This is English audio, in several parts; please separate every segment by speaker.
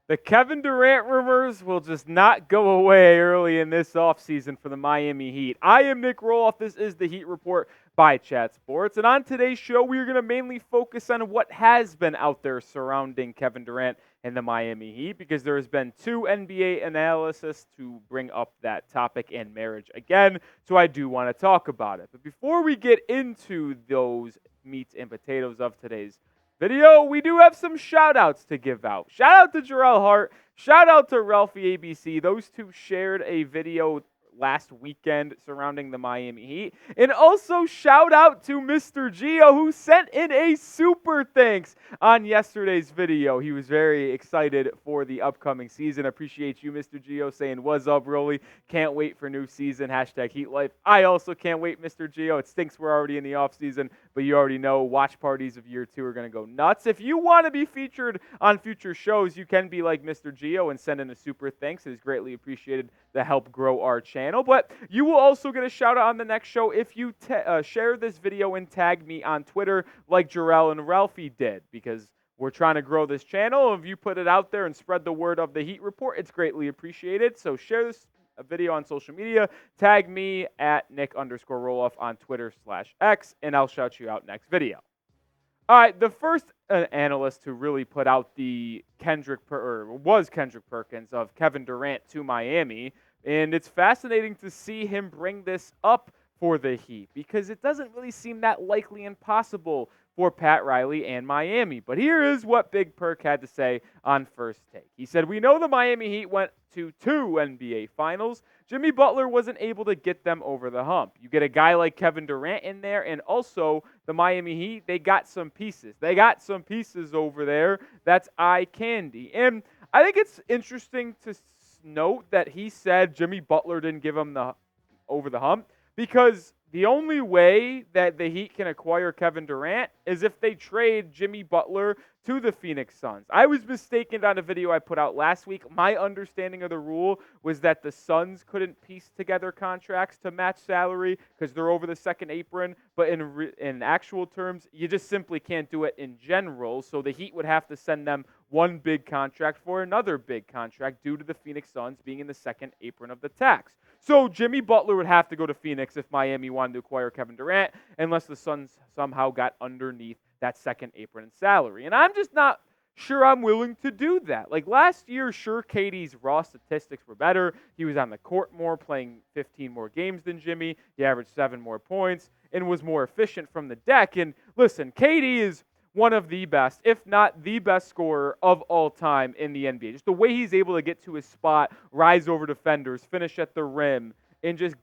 Speaker 1: The Kevin Durant rumors will just not go away early in this offseason for the Miami Heat. I am Nick Roloff. This is the Heat Report by Chat Sports. And on today's show, we are going to mainly focus on what has been out there surrounding Kevin Durant and the Miami Heat, because there has been two NBA analysts to bring up that topic and marriage again. So I do want to talk about it. But before we get into those meats and potatoes of today's video, we do have some shout-outs to give out. Shout out to Jarrell Hart. Shout out to Ralphie ABC. Those two shared a video last weekend surrounding the Miami Heat. And also shout out to Mr. Gio, who sent in a super thanks on yesterday's video. He was very excited for the upcoming season. Appreciate you, Mr. Gio, saying, "What's up, Rolly? Can't wait for new season. Hashtag Heat Life." I also can't wait, Mr. Gio. It stinks we're already in the offseason, but you already know watch parties of year two are going to go nuts. If you want to be featured on future shows, you can be like Mr. Gio and send in a super thanks. It is greatly appreciated to help grow our channel. But you will also get a shout out on the next show if you share this video and tag me on Twitter like Jarrell and Ralphie did, because we're trying to grow this channel. If you put it out there and spread the word of the Heat Report, it's greatly appreciated. So share this video on social media, tag me at Nick_Roloff on Twitter/X, and I'll shout you out next video. All right, the first analyst who really put out the Kendrick Perkins of Kevin Durant to Miami, and it's fascinating to see him bring this up for the Heat, because it doesn't really seem that likely and possible for Pat Riley and Miami. But here is what Big Perk had to say on First Take. He said, "We know the Miami Heat went to 2 NBA Finals. Jimmy Butler wasn't able to get them over the hump. You get a guy like Kevin Durant in there, and also the Miami Heat, they got some pieces. They got some pieces over there. That's eye candy." And I think it's interesting to note that he said Jimmy Butler didn't give him the over the hump, because the only way that the Heat can acquire Kevin Durant is if they trade Jimmy Butler to the Phoenix Suns. I was mistaken on a video I put out last week. My understanding of the rule was that the Suns couldn't piece together contracts to match salary because they're over the second apron, but in actual terms, you just simply can't do it in general, so the Heat would have to send them one big contract for another big contract due to the Phoenix Suns being in the second apron of the tax. So Jimmy Butler would have to go to Phoenix if Miami wanted to acquire Kevin Durant, unless the Suns somehow got underneath that second apron in salary. And I'm just not sure I'm willing to do that. Like last year, sure, KD's raw statistics were better. He was on the court more, playing 15 more games than Jimmy. He averaged 7 more points and was more efficient from the deck. And listen, KD is one of the best, if not the best scorer of all time in the NBA. Just the way he's able to get to his spot, rise over defenders, finish at the rim, and just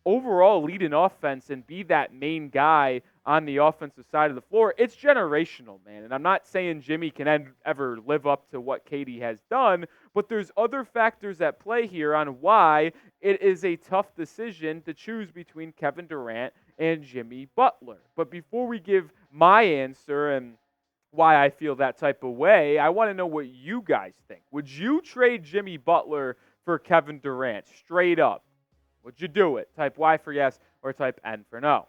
Speaker 1: overall lead an offense and be that main guy on the offensive side of the floor. It's generational, man. And I'm not saying Jimmy can ever live up to what KD has done, but there's other factors at play here on why it is a tough decision to choose between Kevin Durant and Jimmy Butler. But before we give my answer and why I feel that type of way, I want to know what you guys think. Would you trade Jimmy Butler for Kevin Durant straight up? Would you do it? Type Y for yes or type N for no.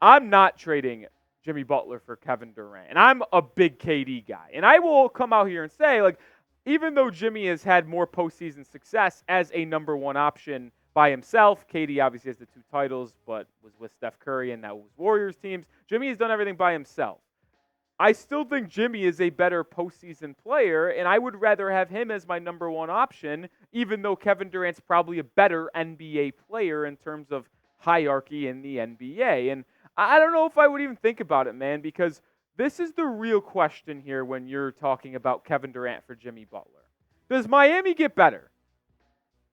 Speaker 1: I'm not trading Jimmy Butler for Kevin Durant, and I'm a big KD guy. And I will come out here and say, like, even though Jimmy has had more postseason success as a number one option by himself, KD obviously has the 2 titles, but was with Steph Curry and that was Warriors teams. Jimmy has done everything by himself. I still think Jimmy is a better postseason player, and I would rather have him as my number one option, even though Kevin Durant's probably a better NBA player in terms of hierarchy in the NBA. And I don't know if I would even think about it, man, because this is the real question here when you're talking about Kevin Durant for Jimmy Butler. Does Miami get better?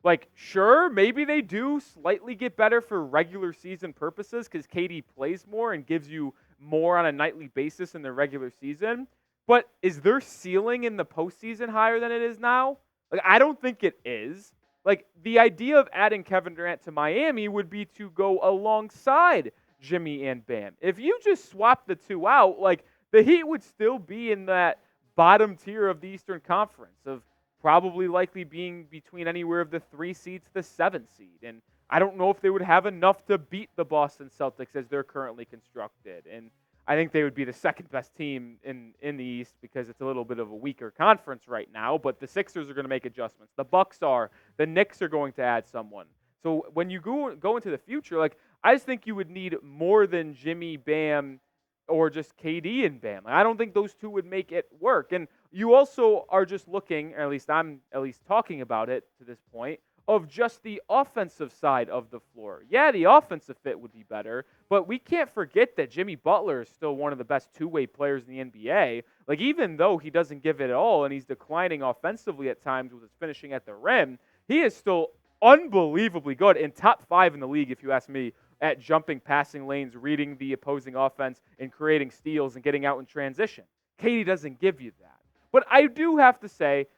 Speaker 1: Like, sure, maybe they do slightly get better for regular season purposes because KD plays more and gives you more on a nightly basis in the regular season. But is their ceiling in the postseason higher than it is now? Like, I don't think it is. Like, the idea of adding Kevin Durant to Miami would be to go alongside Jimmy and Bam. If you just swap the two out, like, the Heat would still be in that bottom tier of the Eastern Conference of probably likely being between anywhere of the 3 seeds to the 7 seed. And I don't know if they would have enough to beat the Boston Celtics as they're currently constructed. And I think they would be the second best team in the East because it's a little bit of a weaker conference right now. But the Sixers are going to make adjustments. The Bucks are. The Knicks are going to add someone. So when you go into the future, like I just think you would need more than Jimmy, Bam, or just KD and Bam. I don't think those two would make it work. And you also are just looking, or at least I'm talking about it to this point, of just the offensive side of the floor. Yeah, the offensive fit would be better, but we can't forget that Jimmy Butler is still one of the best two-way players in the NBA. Like, even though he doesn't give it all and he's declining offensively at times with his finishing at the rim, he is still unbelievably good and top 5 in the league, if you ask me, at jumping passing lanes, reading the opposing offense, and creating steals and getting out in transition. KD doesn't give you that. But I do have to say,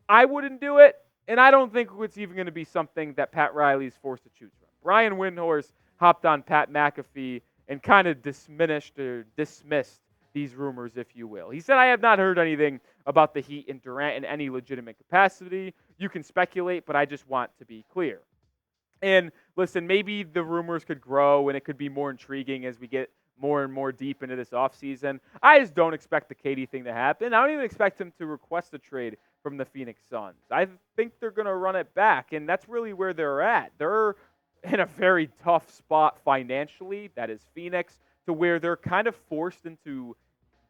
Speaker 1: I wouldn't do it. And I don't think it's even going to be something that Pat Riley's forced to choose from. Brian Windhorst hopped on Pat McAfee and kind of dismissed these rumors, if you will. He said, I have not heard anything about the Heat and Durant in any legitimate capacity. You can speculate, but I just want to be clear. And listen, maybe the rumors could grow and it could be more intriguing as we get more and more deep into this offseason. I just don't expect the KD thing to happen. I don't even expect him to request a trade from the Phoenix Suns. I think they're going to run it back, and that's really where they're at. They're in a very tough spot financially, that is Phoenix, to where they're kind of forced into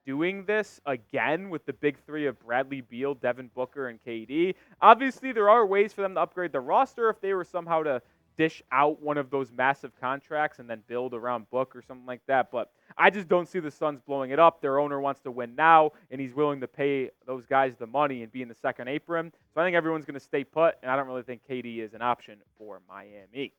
Speaker 1: doing this again with the big three of Bradley Beal, Devin Booker, and KD. Obviously, there are ways for them to upgrade the roster if they were somehow to dish out one of those massive contracts and then build around Book or something like that. But I just don't see the Suns blowing it up. Their owner wants to win now, and he's willing to pay those guys the money and be in the second apron. So I think everyone's going to stay put, and I don't really think KD is an option for Miami.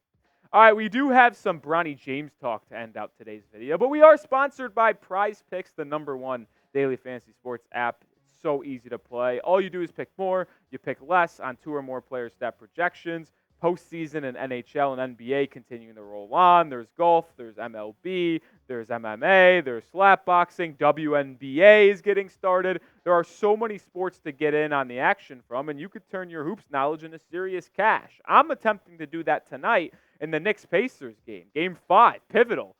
Speaker 1: All right, we do have some Bronny James talk to end out today's video, but we are sponsored by Prize Picks, the #1 daily fantasy sports app. It's so easy to play. All you do is pick more, you pick less on 2 or more player stat projections. Postseason and NHL and NBA continuing to roll on. There's golf, there's MLB, there's MMA, there's slapboxing, WNBA is getting started. There are so many sports to get in on the action from, and you could turn your hoops knowledge into serious cash. I'm attempting to do that tonight in the Knicks-Pacers game. Game 5, pivotal.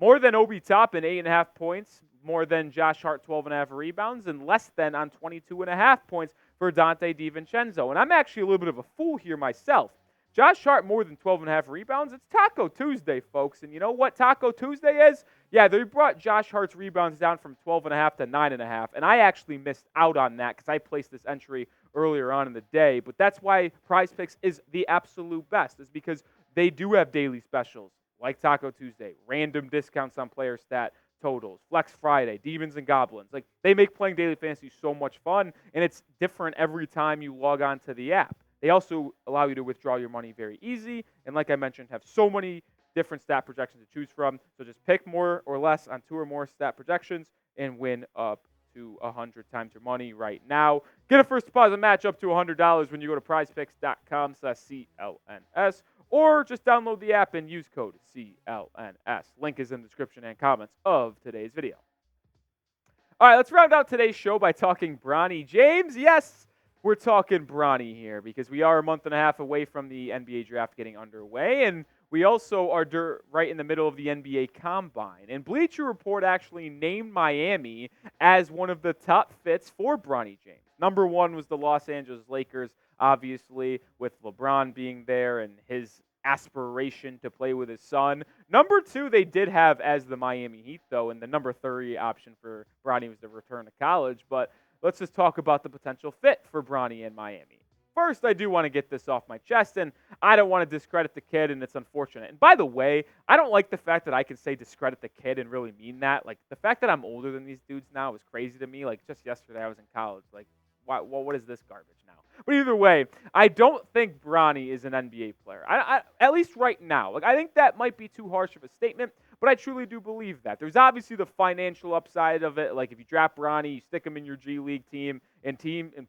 Speaker 1: More than Obi Toppin, 8.5 points, more than Josh Hart, 12.5 rebounds, and less than on 22.5 points for Dante DiVincenzo. And I'm actually a little bit of a fool here myself. Josh Hart more than 12.5 rebounds. It's Taco Tuesday, folks. And you know what Taco Tuesday is? Yeah, they brought Josh Hart's rebounds down from 12.5 to 9.5. And I actually missed out on that because I placed this entry earlier on in the day. But that's why Prize Picks is the absolute best, is because they do have daily specials like Taco Tuesday, random discounts on player stat totals, Flex Friday, Demons and Goblins. Like, they make playing daily fantasy so much fun, and it's different every time you log on to the app. They also allow you to withdraw your money very easy, and like I mentioned, have so many different stat projections to choose from. So just pick more or less on 2 or more stat projections and win up to 100 times your money right now. Get a first deposit match up to $100 when you go to prizepicks.com/CLNS, or just download the app and use code CLNS. Link is in the description and comments of today's video. All right, let's round out today's show by talking Bronny James. Yes, we're talking Bronny here because we are a month and a half away from the NBA draft getting underway, and we also are right in the middle of the NBA Combine. And Bleacher Report actually named Miami as one of the top fits for Bronny James. #1 was the Los Angeles Lakers, obviously, with LeBron being there and his aspiration to play with his son. #2, they did have as the Miami Heat, though, and the #3 option for Bronny was to return to college. But let's just talk about the potential fit for Bronny in Miami. First, I do want to get this off my chest, and I don't want to discredit the kid, and it's unfortunate. And by the way, I don't like the fact that I can say discredit the kid and really mean that. Like, the fact that I'm older than these dudes now is crazy to me. Like, just yesterday I was in college. Like, what is this garbage now? But either way, I don't think Bronny is an NBA player. At least right now. Like, I think that might be too harsh of a statement, but I truly do believe that. There's obviously the financial upside of it. Like, if you draft Bronny, you stick him in your G League team, and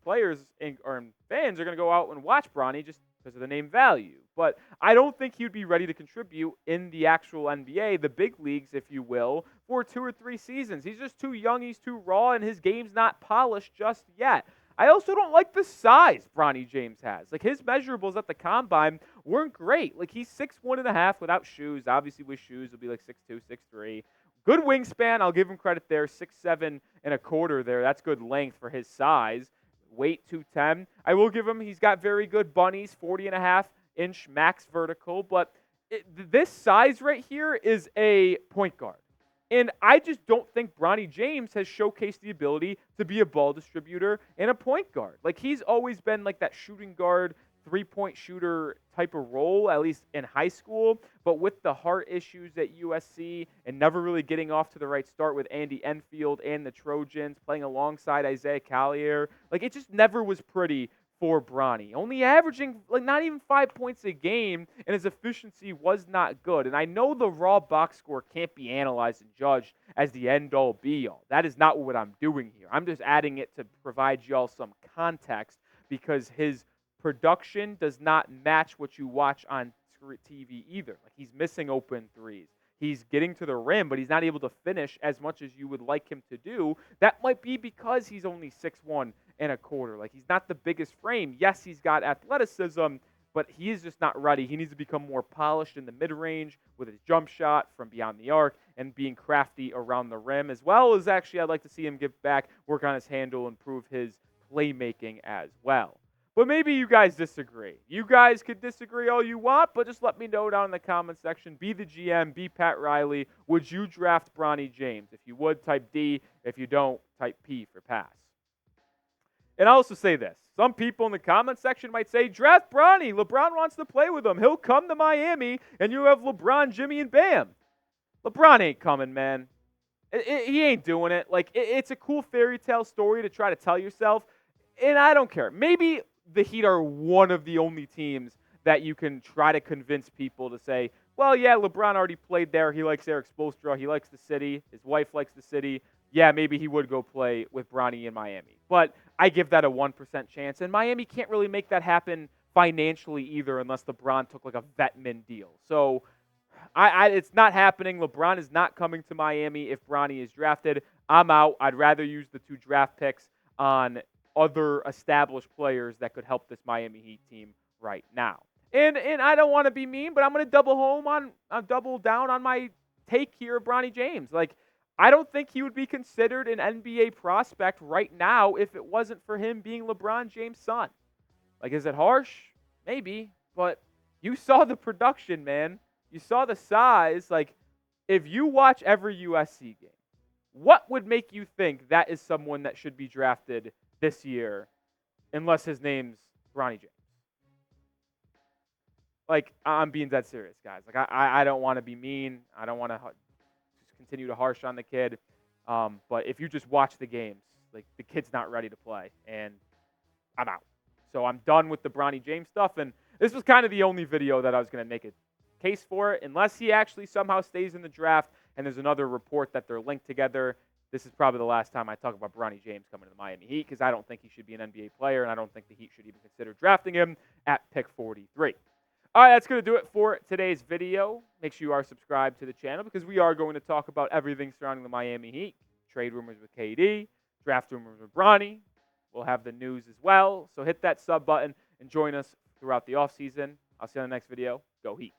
Speaker 1: players and fans are going to go out and watch Bronny just because of the name value. But I don't think he'd be ready to contribute in the actual NBA, the big leagues, if you will, for 2 or 3 seasons. He's just too young, he's too raw, and his game's not polished just yet. I also don't like the size Bronny James has. Like, his measurables at the Combine weren't great. Like, he's 6'1.5" without shoes. Obviously, with shoes, he'll be like 6'2", 6'3". Good wingspan. I'll give him credit there. 6'7.25" there. That's good length for his size. Weight 210. I will give him, he's got very good bunnies, 40.5-inch max vertical. But this size right here is a point guard. And I just don't think Bronny James has showcased the ability to be a ball distributor and a point guard. Like, he's always been like that shooting guard, three-point shooter type of role, at least in high school. But with the heart issues at USC and never really getting off to the right start with Andy Enfield and the Trojans, playing alongside Isaiah Collier, like, it just never was pretty for Bronny. Only averaging like not even 5 points a game, and his efficiency was not good. And I know the raw box score can't be analyzed and judged as the end-all be-all. That is not what I'm doing here. I'm just adding it to provide y'all some context because his production does not match what you watch on TV either. Like, he's missing open threes. He's getting to the rim, but he's not able to finish as much as you would like him to do. That might be because he's only 6'1.25". Like, he's not the biggest frame. Yes, he's got athleticism, but he is just not ready. He needs to become more polished in the mid-range with his jump shot from beyond the arc and being crafty around the rim, as well as actually I'd like to see him get back, work on his handle, improve his playmaking as well. But maybe you guys disagree. You guys could disagree all you want, but just let me know down in the comment section. Be the GM, be Pat Riley. Would you draft Bronny James? If you would, type D. If you don't, type P for pass. And I'll also say this. Some people in the comment section might say, draft Bronny. LeBron wants to play with him. He'll come to Miami, and you have LeBron, Jimmy, and Bam. LeBron ain't coming, man. He ain't doing it. Like, it's a cool fairy tale story to try to tell yourself, and I don't care. Maybe the Heat are one of the only teams that you can try to convince people to say, well, yeah, LeBron already played there. He likes Eric Spoelstra. He likes the city. His wife likes the city. Yeah, maybe he would go play with Bronny in Miami. But I give that a 1% chance. And Miami can't really make that happen financially either unless LeBron took like a Vetman deal. So it's not happening. LeBron is not coming to Miami if Bronny is drafted. I'm out. I'd rather use the 2 draft picks on other established players that could help this Miami Heat team right now. And I don't want to be mean, but I'm going to double down on my take here of Bronny James. Like, I don't think he would be considered an NBA prospect right now if it wasn't for him being LeBron James' son. Like, is it harsh? Maybe, but you saw the production, man. You saw the size. Like, if you watch every USC game, what would make you think that is someone that should be drafted this year unless his name's Bronny James? Like, I'm being dead serious, guys. Like, I don't want to be mean. I don't want to just continue to harsh on the kid. But if you just watch the games, like, the kid's not ready to play, and I'm out. So I'm done with the Bronny James stuff, and this was kind of the only video that I was going to make a case for it. Unless he actually somehow stays in the draft and there's another report that they're linked together, this is probably the last time I talk about Bronny James coming to the Miami Heat because I don't think he should be an NBA player, and I don't think the Heat should even consider drafting him at pick 43. All right, that's going to do it for today's video. Make sure you are subscribed to the channel because we are going to talk about everything surrounding the Miami Heat. Trade rumors with KD, draft rumors with Bronny. We'll have the news as well. So hit that sub button and join us throughout the offseason. I'll see you on the next video. Go Heat.